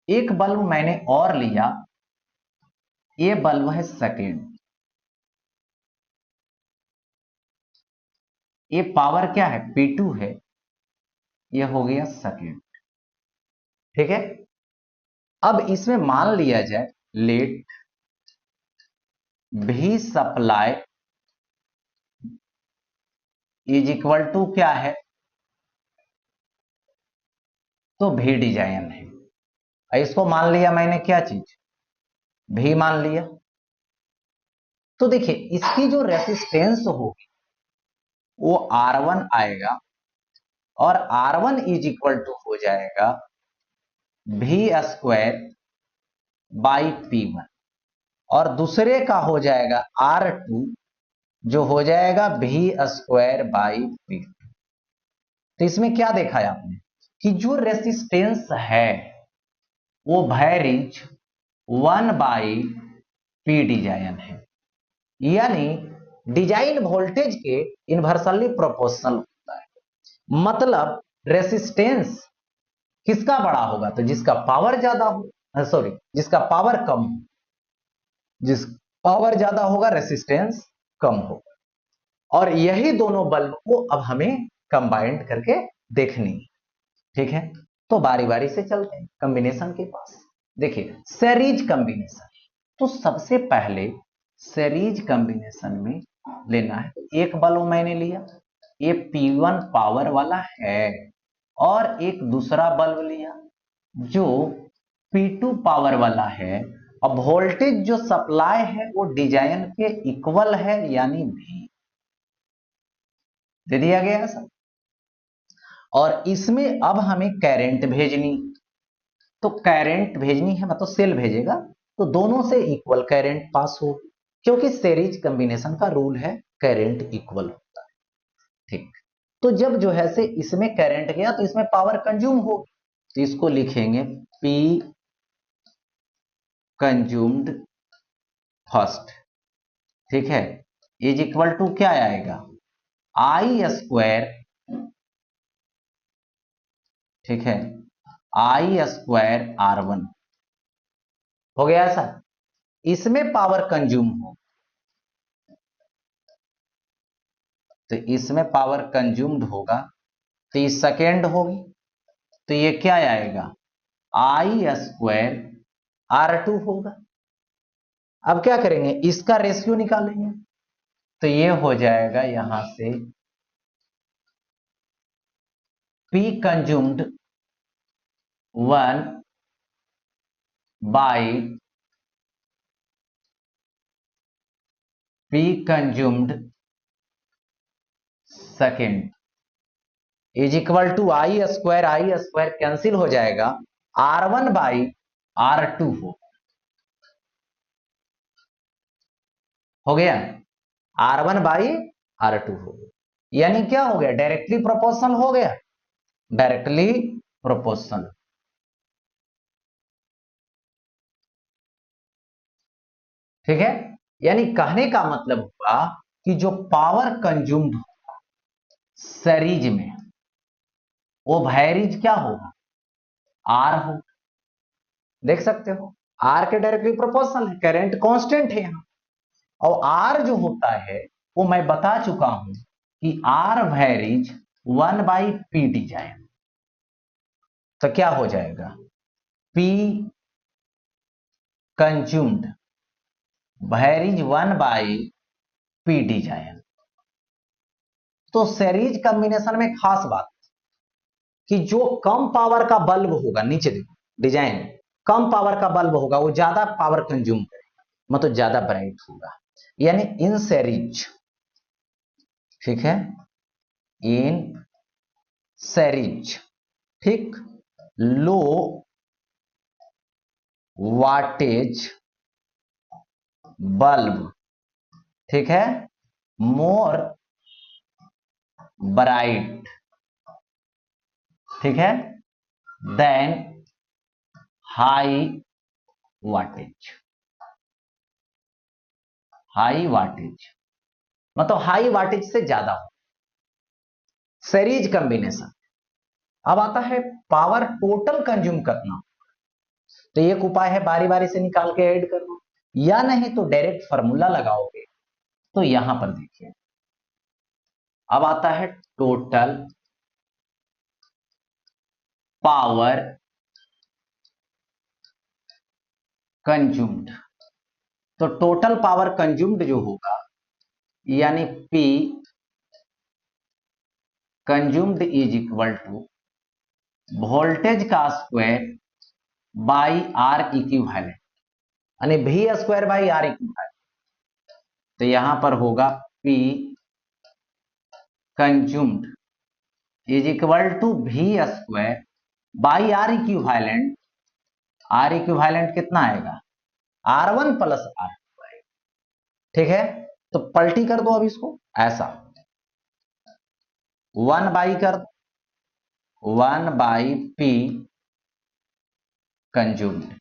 Speaker 1: एक बल्ब मैंने और लिया, ये बल्ब है सेकेंड, ये पावर क्या है P2 है, ये हो गया सेकेंड, ठीक है। अब इसमें मान लिया जाए लेट भी सप्लाई इज इक्वल टू क्या है तो भी डिजाइन है, इसको मान लिया मैंने क्या चीज भी मान लिया, तो देखिए इसकी जो रेसिस्टेंस होगी वो R1 आएगा और R1 इज इक्वल टू हो जाएगा भी स्क्वायर बाई P1 और दूसरे का हो जाएगा R2 जो हो जाएगा भी स्क्वायर बाई P2। तो इसमें क्या देखा है आपने कि जो रेसिस्टेंस है वो वैरीज 1/P डिजाइन है, यानी डिजाइन वोल्टेज के इनवर्सली प्रोपोर्शनल होता है, मतलब रेसिस्टेंस किसका बड़ा होगा तो जिसका पावर ज्यादा हो, सॉरी जिसका पावर कम हो, जिस पावर ज्यादा होगा रेसिस्टेंस कम होगा, और यही दोनों बल्ब को अब हमें कंबाइंड करके देखनी है, ठीक है। तो बारी बारी से चलते हैं कॉम्बिनेशन के पास, देखिए सीरीज कॉम्बिनेशन, तो सबसे पहले सीरीज कॉम्बिनेशन में लेना है, एक बल्ब मैंने लिया ये P1 पावर वाला है और एक दूसरा बल्ब लिया जो P2 पावर वाला है, अब वोल्टेज जो सप्लाई है वो डिजाइन के इक्वल है यानी भी दे दिया गया सब, और इसमें अब हमें करंट भेजनी, तो करंट भेजनी है मतलब सेल भेजेगा तो दोनों से इक्वल करंट पास हो, क्योंकि सीरीज कॉम्बिनेशन का रूल है करंट इक्वल होता है, ठीक। तो जब जो है से इसमें करंट गया तो इसमें पावर कंज्यूम हो, तो इसको लिखेंगे P कंज्यूम्ड फर्स्ट, ठीक है, इज इक्वल टू क्या आएगा आई स्क्वायर, ठीक है, आई स्क्वायर R1, हो गया ऐसा, इसमें पावर कंज्यूम हो तो इसमें पावर कंज्यूम्ड होगा तो ये सेकेंड होगी, तो ये क्या आएगा आई स्क्वायर R2 होगा। अब क्या करेंगे इसका रेशियो निकालेंगे तो ये हो जाएगा यहां से P consumed 1/, P consumed second is equal to I square cancel हो जाएगा, R1 बाई R2 हो गया, R1 बाई R2 हो गया, यानी क्या हो गया, डायरेक्टली प्रोपोर्शनल हो गया, डायरेक्टली प्रोपोर्शनल। ठीक है, यानी कहने का मतलब हुआ कि जो पावर कंज्यूम्ड होगा सीरीज में वो वैरिज क्या होगा, आर हो। देख सकते हो आर के डायरेक्टली प्रोपोर्शनल है, करंट कांस्टेंट है यहां, और आर जो होता है वो मैं बता चुका हूं कि आर वैरिज 1/p डिजाइन, तो क्या हो जाएगा, P कंज्यूम्ड वैरिज 1/p डिजाइन। तो सीरीज कॉम्बिनेशन में खास बात कि जो कम पावर का बल्ब होगा, नीचे देखो डिजाइन, कम पावर का बल्ब होगा वो ज्यादा पावर कंज्यूम करेगा, मतलब ज्यादा ब्राइट होगा, यानी इन सीरीज, ठीक है, इन सीरीज, ठीक, लो वाटेज बल्ब, ठीक है, मोर ब्राइट, ठीक है, then high wattage, high wattage मतलब हाई वाटेज से ज्यादा हो, सीरीज कॉम्बिनेशन। अब आता है पावर टोटल कंज्यूम करना, तो एक उपाय है बारी बारी से निकाल के ऐड करना, या नहीं तो डायरेक्ट फार्मूला लगाओगे। तो यहां पर देखिए अब आता है टोटल पावर कंज्यूम्ड, तो टोटल पावर कंज्यूम्ड जो होगा यानी P consumed is equal to voltage का स्क्वायर बाई आर इक्विवेलेंट, यानी V square by R equivalent. तो यहां पर होगा P consumed is equal to V square by R equivalent, R equivalent कितना आएगा, R1 प्लस R2 आएगा। ठीक है, तो पलटी कर दो अब इसको ऐसा, 1 बाई कर दो, 1/p कंज्यूम्ड,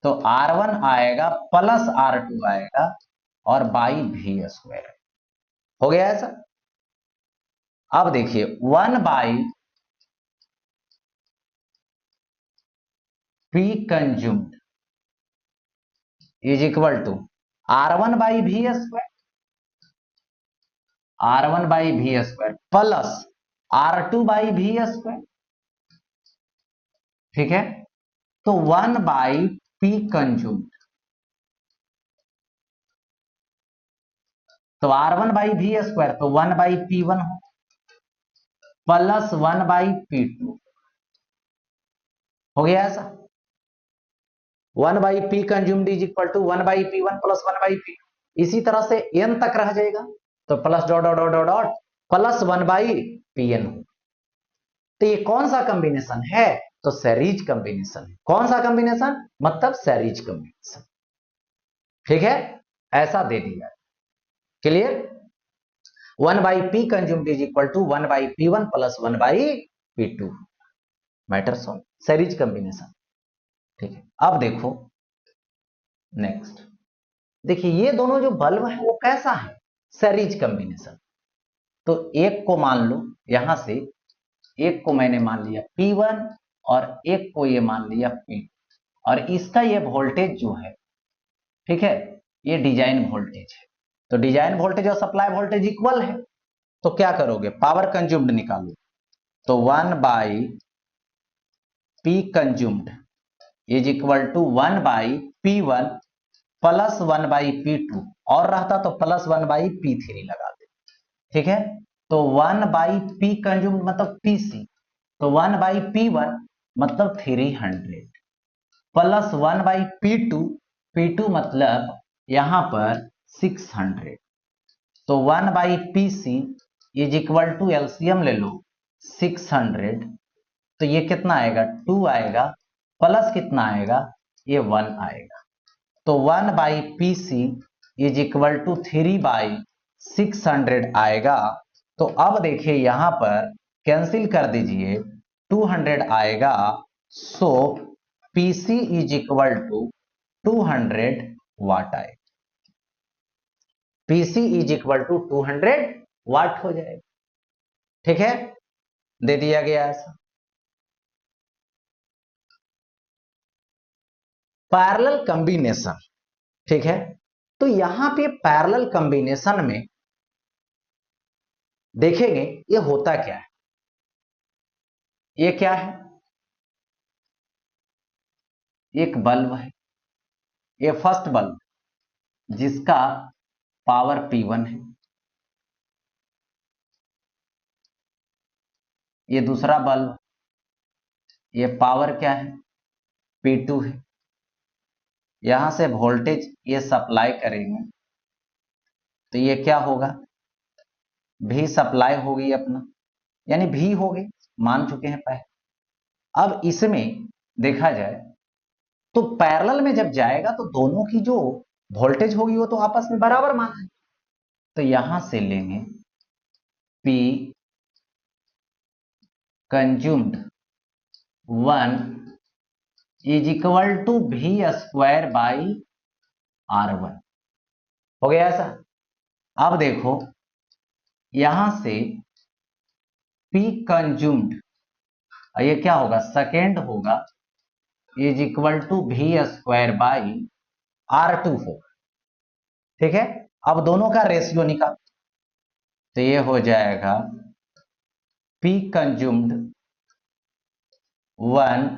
Speaker 1: तो R1 आएगा प्लस R2 आएगा और बाई V स्क्वायर, हो गया ऐसा। अब देखिए 1/p consumed is equal to R1 by V square, R1 by V square plus R2 by V square, ठीक है, तो 1/p कंज्यूम्ड, तो R1 बाई V स्क्वायर तो 1/p1 हो प्लस 1/p2, हो गया ऐसा। 1/p consumed is equal to 1/p1 plus 1/p, इसी तरह से n तक रह जाएगा, तो plus dot dot dot dot plus 1/pn हो। तो ये कौन सा कॉम्बिनेशन है, तो सीरीज कॉम्बिनेशन है। कौन सा कॉम्बिनेशन, मतलब सीरीज कॉम्बिनेशन, ठीक है, ऐसा दे दिया, clear. 1/p consumed is equal to 1/p1 plus 1/p2, matter solve, series combination. ठीक है, अब देखो नेक्स्ट, देखिए ये दोनों जो बल्ब है वो कैसा है, सीरीज कॉम्बिनेशन। तो एक को मान लो यहां से, एक को मैंने मान लिया P1 और एक को ये मान लिया P2, और इसका ये वोल्टेज जो है, ठीक है, ये डिजाइन वोल्टेज है, तो डिजाइन वोल्टेज और सप्लाई वोल्टेज इक्वल है, तो क्या करोगे, पावर कंज्यूम्ड निकालो, तो 1/p consumed is equal to 1/p1 plus 1/p2, और रहता तो प्लस 1/p3 लगा दे, ठीक है, तो 1/p कंज्यूम्ड मतलब PC, तो 1/p1 मतलब 300 प्लस 1/p2, P2 मतलब यहां पर 600। तो 1/PC is equal to LCM ले लो 600, तो ये कितना आएगा 2 आएगा, प्लस कितना आएगा ये 1 आएगा। तो 1/PC इज इक्वल टू 3/600 आएगा। तो अब देखिए यहां पर कैंसिल कर दीजिए, 200 आएगा। सो PC इज इक्वल टू 200 वाट आएगा। PC इज इक्वल टू 200 वाट हो जाएगा। ठीक है, दे दिया गया ऐसा। पैरेलल कॉम्बिनेशन, ठीक है, तो यहां पे पैरेलल कॉम्बिनेशन में देखेंगे ये होता क्या है। ये क्या है, एक बल्ब है, ये फर्स्ट बल्ब जिसका पावर P1 है, ये दूसरा बल्ब, ये पावर क्या है P2 है। यहां से वोल्टेज ये सप्लाई करेंगे तो ये क्या होगा, भी सप्लाई होगी अपना, यानी भी होगी, मान चुके हैं पहले। अब इसमें देखा जाए तो पैरेलल में जब जाएगा तो दोनों की जो वोल्टेज होगी वो तो आपस में बराबर माना है। तो यहां से लेंगे P consumed 1 is equal to V square by R1। हो गया ऐसा। अब देखो यहां से P कंज्यूम्ड, ये क्या होगा सेकेंड होगा, is equal to V square by R2 होगा। ठीक है, अब दोनों का रेशियो निकाल, तो ये हो जाएगा P consumed 1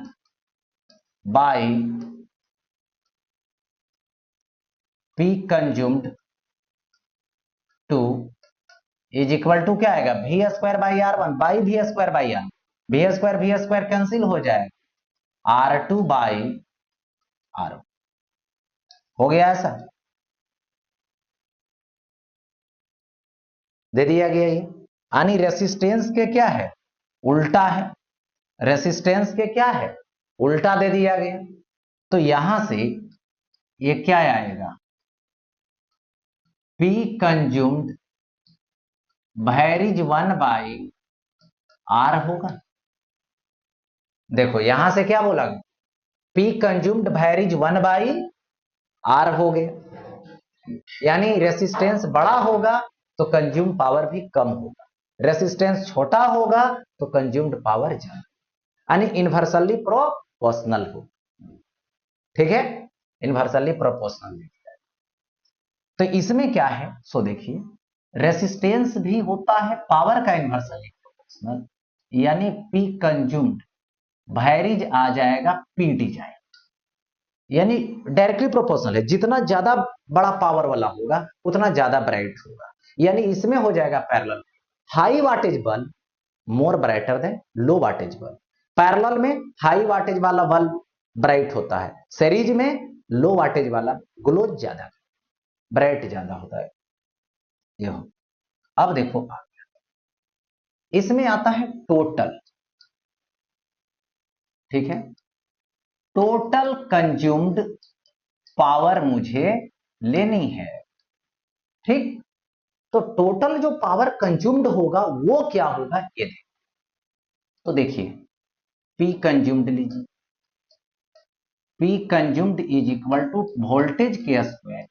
Speaker 1: by P consumed 2 is equal to क्या आएगा V square by R1 by V square by R, V square cancel हो जाएगा, R2 बाई R1। हो गया ऐसा, दे दिया गया ये। यानी रेसिस्टेंस के क्या है उल्टा है, रेसिस्टेंस के क्या है उल्टा दे दिया गया। तो यहां से ये क्या आएगा, P कंज्यूम्ड वैरिज 1 बाई R होगा। देखो यहां से क्या बोला, P कंज्यूम्ड वैरिज 1 बाई R हो गया, यानी रेसिस्टेंस बड़ा होगा तो कंज्यूम पावर भी कम होगा, रेसिस्टेंस छोटा होगा तो कंज्यूम्ड पावर ज्यादा, यानी इन्वर्सली प्रोपोर्शनल हो। ठीक है, इन्वर्सली प्रोपोर्शनल। तो इसमें क्या है सो देखिए, रेसिस्टेंस भी होता है पावर का इन्वर्सली प्रोपोर्शनल, यानी P कंज्यूम्ड वैरिज आ जाएगा P डिजाइन, यानी डायरेक्टली प्रोपोर्शनल है, जितना ज्यादा बड़ा पावर वाला होगा उतना ज्यादा ब्राइट होगा। यानी इसमें हो जाएगा parallel, high wattage bulb more brighter than low wattage bulb. Parallel में हाई वाटेज वाला बल्ब ब्राइट होता है, सीरीज में लो वाटेज वाला ग्लो ज्यादा ब्राइट ज्यादा होता है। ये हो, अब देखो इसमें आता है टोटल। ठीक है, टोटल कंज्यूम्ड पावर मुझे लेनी है। ठीक, तो टोटल जो पावर कंज्यूम्ड होगा वो क्या होगा ये देखिए। तो देखिए P कंज्यूम्ड लीजिए, P consumed is equal to voltage के स्क्वायर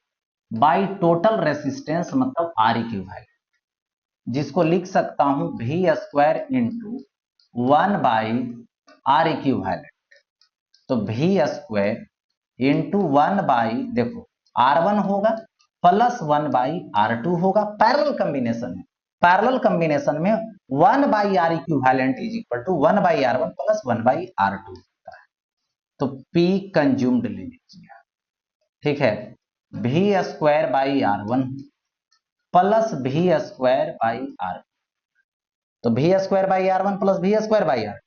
Speaker 1: बाई टोटल रेसिस्टेंस मतलब R इक्विवेलेंट, जिसको लिख सकता हूं V square into 1 by R equivalent. तो V स्क्वायर इंटू 1 बाई, देखो R1 होगा प्लस 1 बाई R2 होगा, पैरेलल कॉम्बिनेशन है, पैरेलल कॉम्बिनेशन में 1 by R equivalent is equal to 1 by R1 plus 1 by R2 होता है। तो P कंज्यूम्ड ले लीजिए, ठीक है, V square by R1 plus V square by R, तो V square by R1 plus V square by R,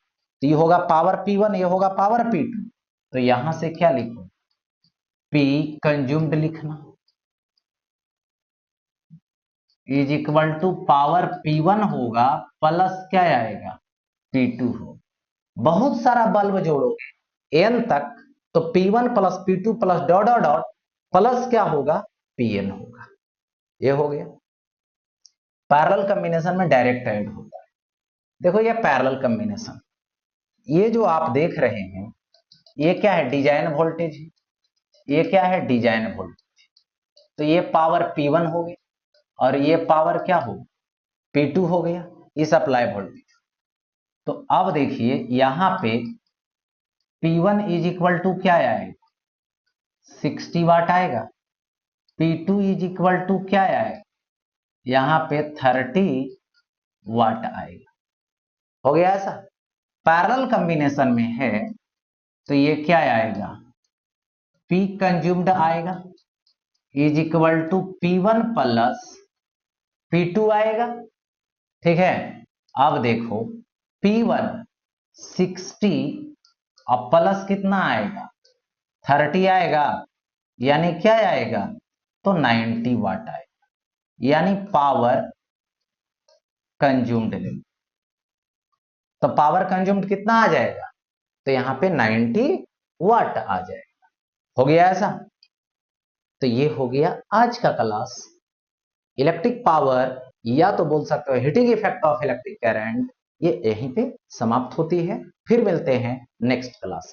Speaker 1: तो ये होगा पावर P1, ये होगा पावर P2। तो यहां से क्या लिखो P कंज्यूम्ड लिखना, is equal to power P1 होगा प्लस क्या आएगा P2 हो। बहुत सारा बल्ब जोड़ोगे n तक तो P1 plus P2 plus dot dot dot plus क्या होगा Pn होगा। ये हो गया। पैरेलल कॉम्बिनेशन में डायरेक्ट ऐड होता है। देखो ये पैरेलल कॉम्बिनेशन, ये जो आप देख रहे हैं ये क्या है डिजाइन वोल्टेज है, ये क्या है डिजाइन वोल्टेज। तो ये पावर P1 हो गया और ये पावर क्या हो P2 हो गया, ये सप्लाई वोल्टेज। तो अब देखिए यहां पे P1 इज इक्वल टू क्या आएगा 60 वाट आएगा, P2 इज इक्वल टू क्या आएगा यहां पे 30 वाट आएगा। हो गया ऐसा। पैरेलल कॉम्बिनेशन में है तो ये क्या आएगा P कंज्यूम्ड आएगा is equal to P1 plus P2 आएगा। ठीक है। अब देखो P1 60 और प्लस कितना आएगा 30 आएगा, यानी क्या आएगा तो 90 वाट आएगा, यानी पावर कंज्यूम्ड ले। तो पावर कंज्यूम्ड कितना आ जाएगा तो यहां पे 90 वाट आ जाएगा। हो गया ऐसा। तो ये हो गया आज का क्लास। इलेक्ट्रिक पावर या तो बोल सकते हो heating effect of electric current, ये यहीं पे समाप्त होती है। फिर मिलते हैं नेक्स्ट क्लास में।